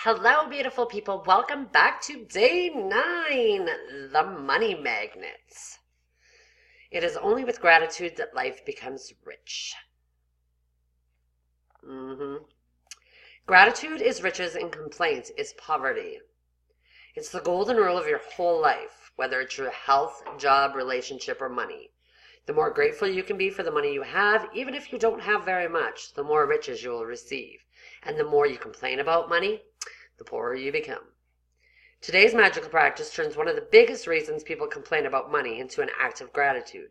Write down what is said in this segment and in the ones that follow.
Hello, beautiful people. Welcome back to day 9, the money magnets. It is only with gratitude that life becomes rich. Gratitude is riches and complaint is poverty. It's the golden rule of your whole life, whether it's your health, job, relationship, or money. The more grateful you can be for the money you have, even if you don't have very much, the more riches you will receive. And the more you complain about money, the poorer you become. Today's magical practice turns one of the biggest reasons people complain about money into an act of gratitude.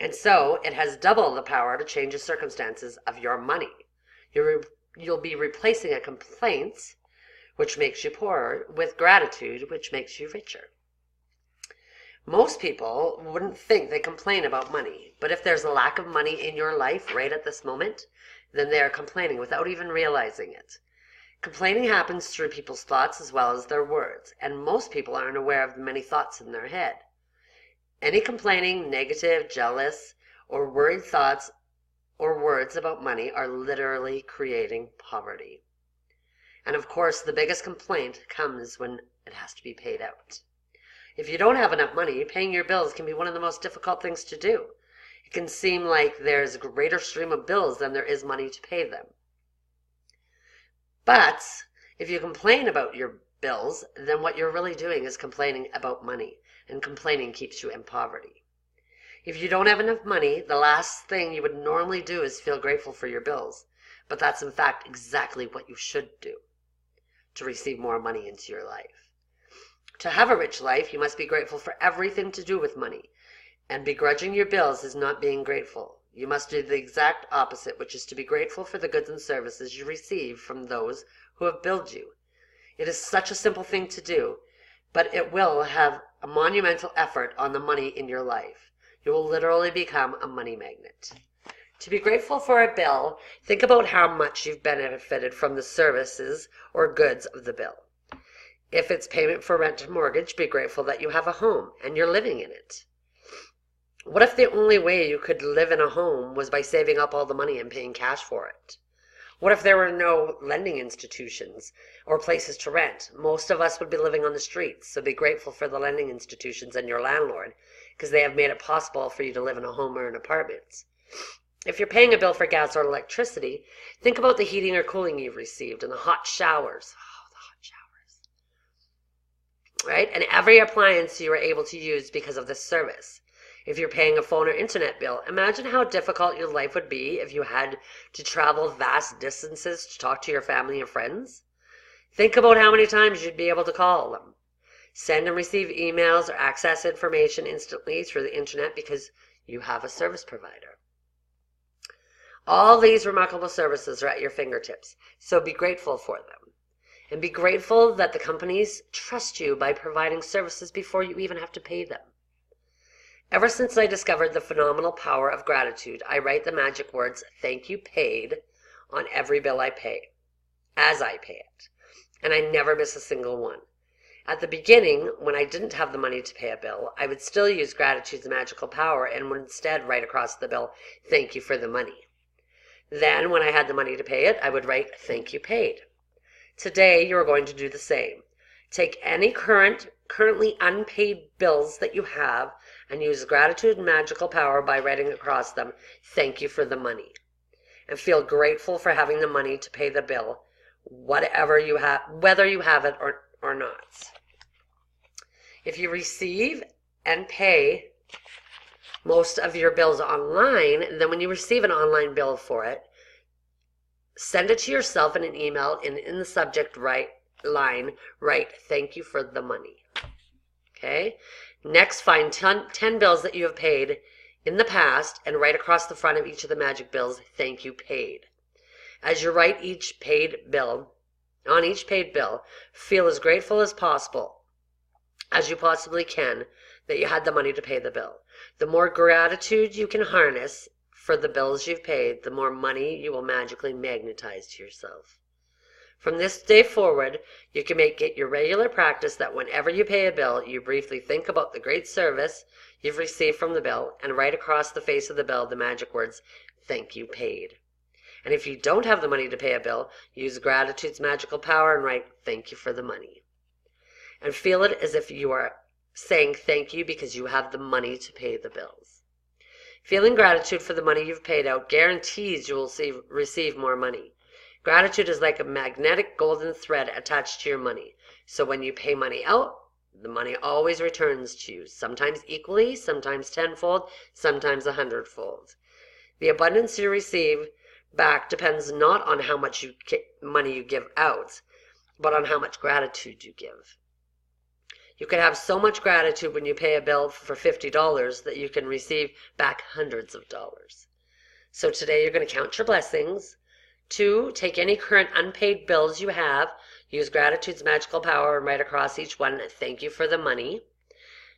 And so it has double the power to change the circumstances of your money. You'll be replacing a complaint, which makes you poorer, with gratitude, which makes you richer. Most people wouldn't think they complain about money, but if there's a lack of money in your life right at this moment, then they are complaining without even realizing it. Complaining happens through people's thoughts as well as their words, and most people aren't aware of the many thoughts in their head. Any complaining, negative, jealous, or worried thoughts or words about money are literally creating poverty. And of course, the biggest complaint comes when it has to be paid out. If you don't have enough money, paying your bills can be one of the most difficult things to do. It can seem like there's a greater stream of bills than there is money to pay them. But if you complain about your bills, then what you're really doing is complaining about money, and complaining keeps you in poverty. If you don't have enough money, the last thing you would normally do is feel grateful for your bills, but that's in fact exactly what you should do to receive more money into your life. To have a rich life, you must be grateful for everything to do with money, and begrudging your bills is not being grateful. You must do the exact opposite, which is to be grateful for the goods and services you receive from those who have billed you. It is such a simple thing to do, but it will have a monumental effort on the money in your life. You will literally become a money magnet. To be grateful for a bill, think about how much you've benefited from the services or goods of the bill. If it's payment for rent or mortgage, be grateful that you have a home and you're living in it. What if the only way you could live in a home was by saving up all the money and paying cash for it? What if there were no lending institutions or places to rent? Most of us would be living on the streets, so be grateful for the lending institutions and your landlord, because they have made it possible for you to live in a home or an apartment. If you're paying a bill for gas or electricity, think about the heating or cooling you've received and the hot showers. Oh, the hot showers. Right? And every appliance you were able to use because of this service. If you're paying a phone or internet bill, imagine how difficult your life would be if you had to travel vast distances to talk to your family and friends. Think about how many times you'd be able to call them, send and receive emails, or access information instantly through the internet because you have a service provider. All these remarkable services are at your fingertips, so be grateful for them. And be grateful that the companies trust you by providing services before you even have to pay them. Ever since I discovered the phenomenal power of gratitude, I write the magic words, "Thank you paid," on every bill I pay, as I pay it. And I never miss a single one. At the beginning, when I didn't have the money to pay a bill, I would still use gratitude's magical power and would instead write across the bill, "Thank you for the money." Then, when I had the money to pay it, I would write, "Thank you paid." Today, you are going to do the same. Take any currently unpaid bills that you have and use gratitude and magical power by writing across them, "Thank you for the money." And feel grateful for having the money to pay the bill, whatever you have, whether you have it or not. If you receive and pay most of your bills online, then when you receive an online bill for it, send it to yourself in an email and in the subject line, write, "Thank you for the money." Okay? Next, find 10 bills that you have paid in the past and write across the front of each of the magic bills, "Thank you paid." As you write on each paid bill, feel as grateful as possible, as you possibly can, that you had the money to pay the bill. The more gratitude you can harness for the bills you've paid, the more money you will magically magnetize to yourself. From this day forward, you can make it your regular practice that whenever you pay a bill, you briefly think about the great service you've received from the bill and write across the face of the bill the magic words, "Thank you paid." And if you don't have the money to pay a bill, use gratitude's magical power and write, "Thank you for the money." And feel it as if you are saying thank you because you have the money to pay the bills. Feeling gratitude for the money you've paid out guarantees you will receive more money. Gratitude is like a magnetic golden thread attached to your money. So when you pay money out, the money always returns to you, sometimes equally, sometimes tenfold, sometimes 100-fold. The abundance you receive back depends not on how much money you give out, but on how much gratitude you give. You can have so much gratitude when you pay a bill for $50 that you can receive back hundreds of dollars. So today you're going to count your blessings. 2, take any current unpaid bills you have, use gratitude's magical power and write across each one, "Thank you for the money."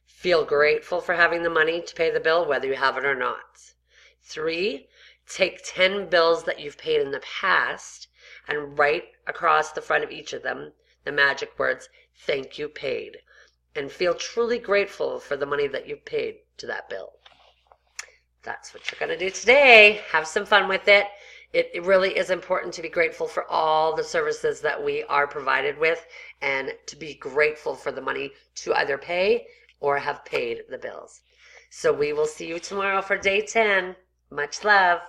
Feel grateful for having the money to pay the bill, whether you have it or not. 3, take 10 bills that you've paid in the past and write across the front of each of them the magic words, "Thank you paid." And feel truly grateful for the money that you've paid to that bill. That's what you're going to do today. Have some fun with it. It really is important to be grateful for all the services that we are provided with and to be grateful for the money to either pay or have paid the bills. So we will see you tomorrow for day 10. Much love.